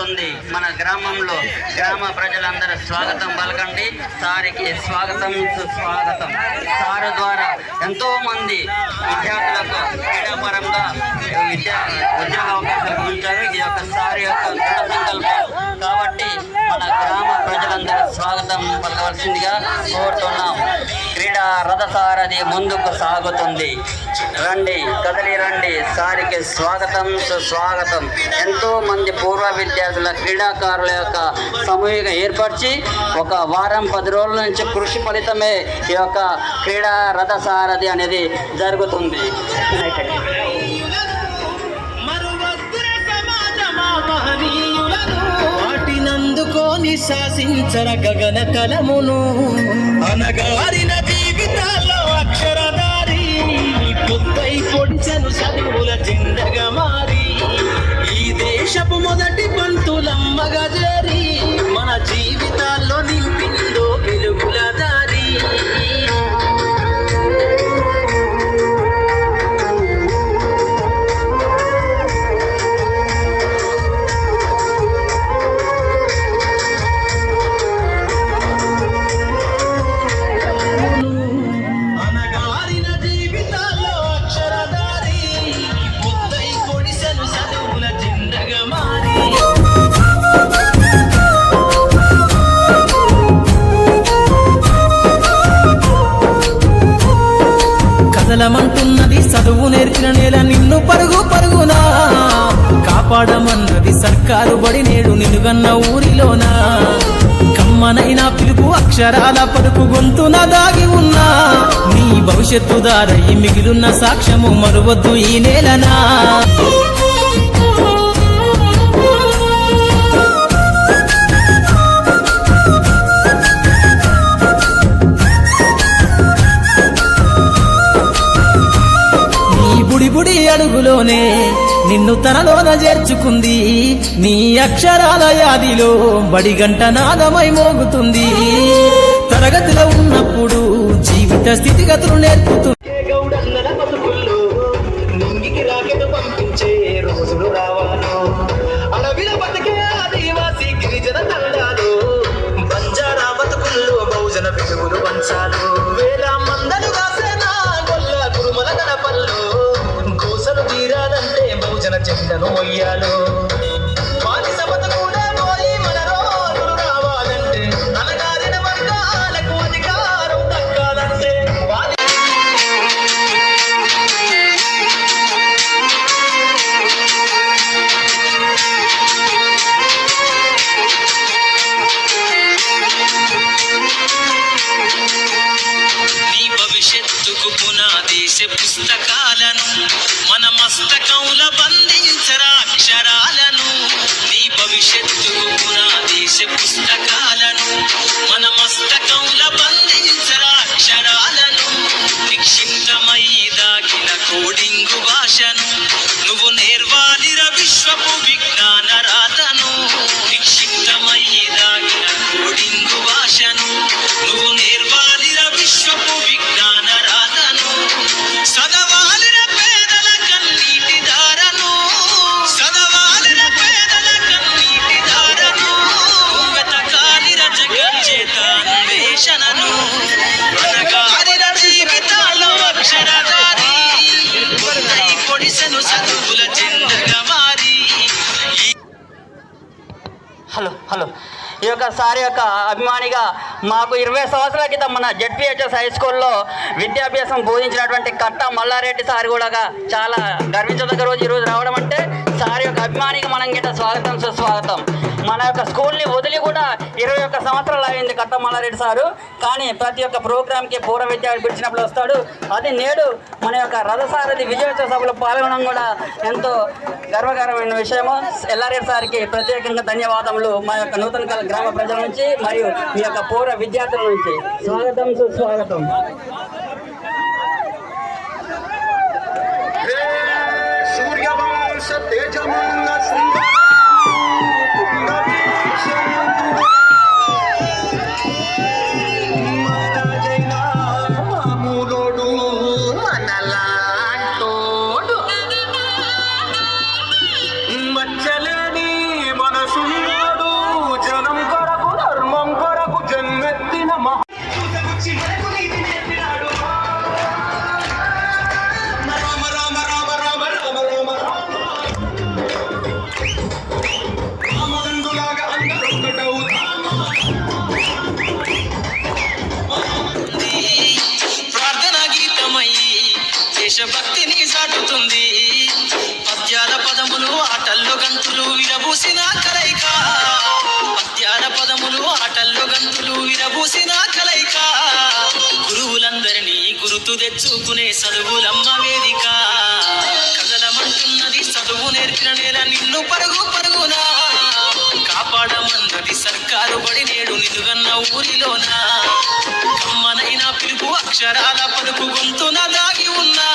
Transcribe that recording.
సాగుతుంది మన గ్రామంలో. గ్రామ ప్రజలందరూ స్వాగతం పలకండి. సారికి స్వాగతం సుస్వాగతం. సారు ద్వారా ఎంతో మంది విద్యార్థులకు క్రీడాపరంగా ఉద్యోగ అవకాశాలు ఉంచారు. ఈ యొక్క సారి యొక్క దృఢ సంకల్పం కాబట్టి మన గ్రామ ప్రజలందరూ స్వాగతం పలకవలసిందిగా కోరుతున్నాం. క్రీడా రథసారథి ముందుకు సాగుతుంది. రండి, కదలి రండి. సారికి స్వాగతం సుస్వాగతం. ఎంతో మంది పూర్వ విద్యార్థుల క్రీడాకారుల యొక్క సమూహంగా ఏర్పరిచి ఒక వారం 10 రోజుల నుంచి కృషి ఫలితమే ఈ యొక్క క్రీడా రథసారథి అనేది జరుగుతుంది. వాటినందుకోని శాసించర గగన తలమును అనగారిన జీవితాల్లో అక్షరదారి పొద్దై పొడిచను చదువుల జిందగా మారి ఈ దేశపు మొదటి పంతులమ్మగా చేరి మన జీవితాల్లో నింపిందో వెలుగుల దారి. కదలమంటున్నది చదువు నేర్చిన నేల నిన్ను పరుగు పరుగునా కాపాడమన్నది సర్కారు బడి నేడు నిలుగన్న ఊరిలోనా. కమ్మనైనా పిలుపు అక్షరాల పలుకు గొంతున దాగి ఉన్నా నీ భవిష్యత్తు దారై మిగిలిన సాక్ష్యము మరువద్దు ఈ నేలనా. బుడి అడుగులోనే నిన్ను తనలోన చేర్చుకుంది. నీ అక్షరాల యాదిలో బడిగంట నాదమై మోగుతుంది. తరగతిలో ఉన్నప్పుడు జీవిత స్థితిగతులు నేర్పుతుంది. పంపించే రోజులు రావాలో అడవిల బతికే ఆదివాసి గిరిజన తండాలు బంజారా బతుకుల్లో బహుజన వెలుగులు పంచాలు. వేల మందలు కాసేనా గొల్ల కురుమల గడపల్లో కోసలు తీరాలంటే బహుజన చెండను మొయ్యాలు. బానిస బతుకులే పోయి మన రోజులు రావాలంటే అనగారిన వర్గాలకు అధికారం దక్కాలంటే భవిష్యత్తుకు పునాదేశ పుస్తకాలను మన మస్తకౌల బంధించరా అక్షరాలను. నీ భవిష్యత్తుకు పునాదేశ పుస్తకాలను మన మస్తకౌల బంధించరా అక్షరాలను. నిక్షిప్తమై దాగిన కోడింగు భాషను నువ్వు నేర్వాలిర విశ్వపు విజ్ఞాన రాతను. నిక్షిప్తమై దాగిన కోడింగు భాషను నువ్వు నేర్వాలిర విశ్వపు విజ్ఞాన రాతను. సదవాలిన పేదల కన్నీటి దారను సదవాలిన పేదల కన్నీటి దారను వెతకాలిర జగజ్జేత అన్వేషణను అనగారిన జీవితాల్లో అక్షరదారి పొడిసెను చదువుల జిందగా మారి. హలో ఈ యొక్క సార్ యొక్క అభిమానిగా మాకు 20 సంవత్సరాల క్రితం మన జెడ్పీహెచ్ఎస్ హై స్కూల్లో విద్యాభ్యాసం బోధించినటువంటి కట్ట మల్లారెడ్డి సార్ కూడా చాలా గర్వించదగ్గ రోజు ఈరోజు రావడం అంటే సార్ యొక్క అభిమానిగా మనం గిట్ట స్వాగతం సుస్వాగతం. మన యొక్క స్కూల్ని వదిలి కూడా 21 సంవత్సరాలు అయింది కట్ట మల్లారెడ్డి సారు. కానీ ప్రతి ఒక్క ప్రోగ్రామ్కి పూర్వ విద్యార్థి పిలిచినప్పుడు వస్తాడు. అది నేడు మన యొక్క రథసారథి విజయోత్సవ సభలో పాల్గొనడం కూడా ఎంతో గర్వకరమైన విషయము. ఎల్లారెడ్డి సార్కి ప్రత్యేకంగా ధన్యవాదములు మా యొక్క నూతన గ్రామ ప్రజల నుంచి మరియు మీ యొక్క పూర్వ విద్యార్థుల నుంచి. స్వాగతం సుస్వాగతం. సూర్యవంశ తేజమున్న మచ్చలేని మనసు గంతులు విరబూసిన కలయిక పద్యాల పదములు ఆటల్లో గంతులు విరబూసిన కలయిక గురువులందరినీ గురుతు తెచ్చుకునే చదువులమ్మ వేదిక కదలమంటున్నది చదువు నేర్పిన నేల నిన్ను పరుగు పరుగునా కాపాడమన్నది సర్కారు బడి నేడు నిలుగన్న ఊరిలోనా కమ్మనైన పిలుపు అక్షరాల పలుకు గొంతున దాగి ఉన్నా